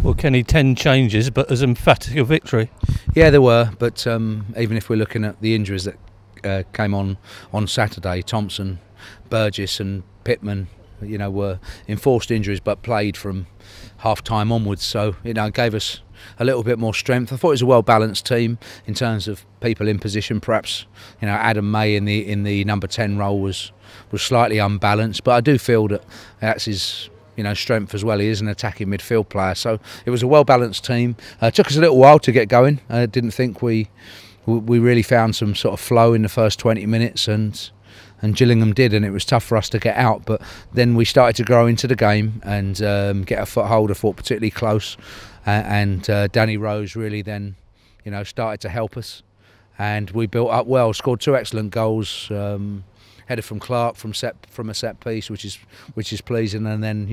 Well, Kenny, 10 changes, but as emphatic a victory. Yeah, there were, but even if we're looking at the injuries that came on Saturday, Thompson, Burgess and Pittman, were enforced injuries but played from half-time onwards, so it gave us a little bit more strength. I thought it was a well-balanced team in terms of people in position. Perhaps Adam May in the number 10 role was slightly unbalanced, but I do feel that that's his strength as well. He is an attacking midfield player, so it was a well-balanced team. It took us a little while to get going. I didn't think we really found some sort of flow in the first 20 minutes, and Gillingham did, and it was tough for us to get out. But then we started to grow into the game and get a foothold. I thought particularly close, and Danny Rose really then started to help us, and we built up well. Scored 2 excellent goals. Header from Clark from a set piece, which is pleasing, and then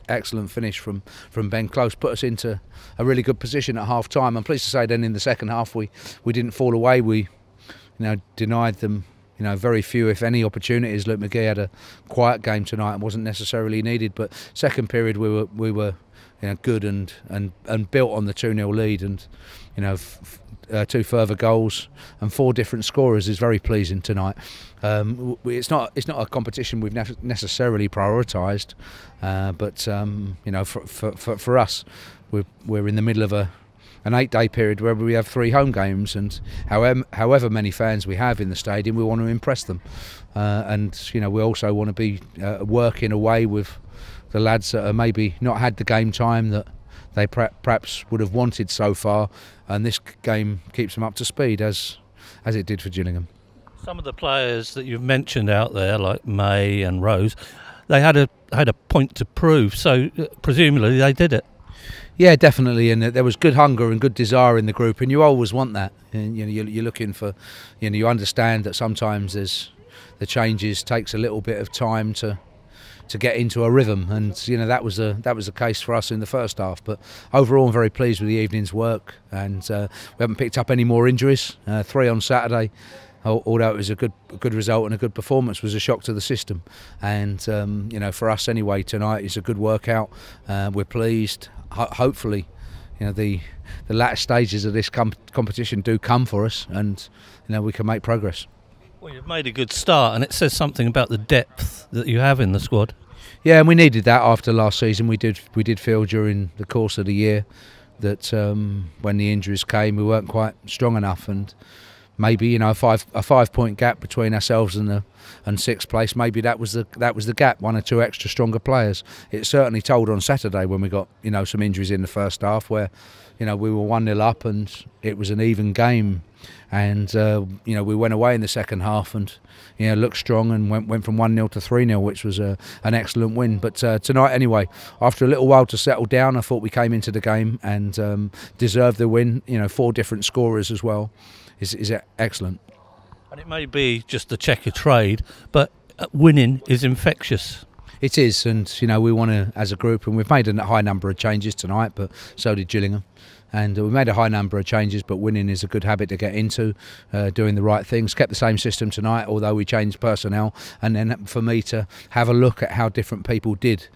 excellent finish from Ben Close put us into a really good position at half time. I'm pleased to say then in the second half we didn't fall away. We denied them very few if any opportunities. Luke McGee had a quiet game tonight and wasn't necessarily needed, but second period we were good and built on the 2-0 lead, and 2 further goals and 4 different scorers is very pleasing tonight. It's not a competition we've necessarily prioritised, but for us, we're in the middle of an 8-day period where we have 3 home games, and however many fans we have in the stadium, we want to impress them, and we also want to be working away with the lads that have maybe not had the game time that they perhaps would have wanted so far, and this game keeps them up to speed as it did for Gillingham. Some of the players that you've mentioned out there, like May and Rose, they had a point to prove, so presumably they did it. Yeah, definitely, and there was good hunger and good desire in the group, and you always want that. And you're looking for, you understand that sometimes the changes takes a little bit of time to get into a rhythm, and that was the case for us in the first half. But overall, I'm very pleased with the evening's work, and we haven't picked up any more injuries. 3 on Saturday, although it was a good result and a good performance, was a shock to the system. And for us anyway, tonight is a good workout. We're pleased. Hopefully, the latter stages of this competition do come for us, and we can make progress. Well, you've made a good start, and it says something about the depth that you have in the squad. Yeah, and we needed that after last season. We did feel during the course of the year that when the injuries came, we weren't quite strong enough, and maybe a 5-point gap between ourselves and 6th place. Maybe that was the gap. 1 or 2 extra stronger players. It certainly told on Saturday when we got some injuries in the first half, where we were 1-0 up and it was an even game. And we went away in the second half and looked strong and went from 1-0 to 3-0, which was an excellent win. But tonight anyway, after a little while to settle down, I thought we came into the game and deserved the win. 4 different scorers as well is excellent. And it may be just the Checkatrade, but winning is infectious. It is, and we want to, as a group, and we've made a high number of changes tonight, but so did Gillingham. And we made a high number of changes, but winning is a good habit to get into, doing the right things. Kept the same system tonight, although we changed personnel. And then for me to have a look at how different people did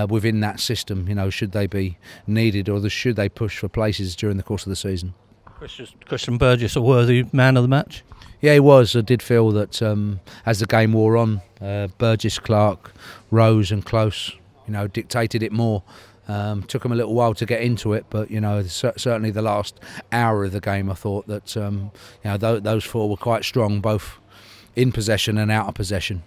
within that system, should they be needed or should they push for places during the course of the season. Christian Burgess, a worthy man of the match? Yeah, he was. I did feel that as the game wore on, Burgess, Clark, Rose and Close, dictated it more. Took them a little while to get into it, but certainly the last hour of the game, I thought that those 4 were quite strong, both in possession and out of possession.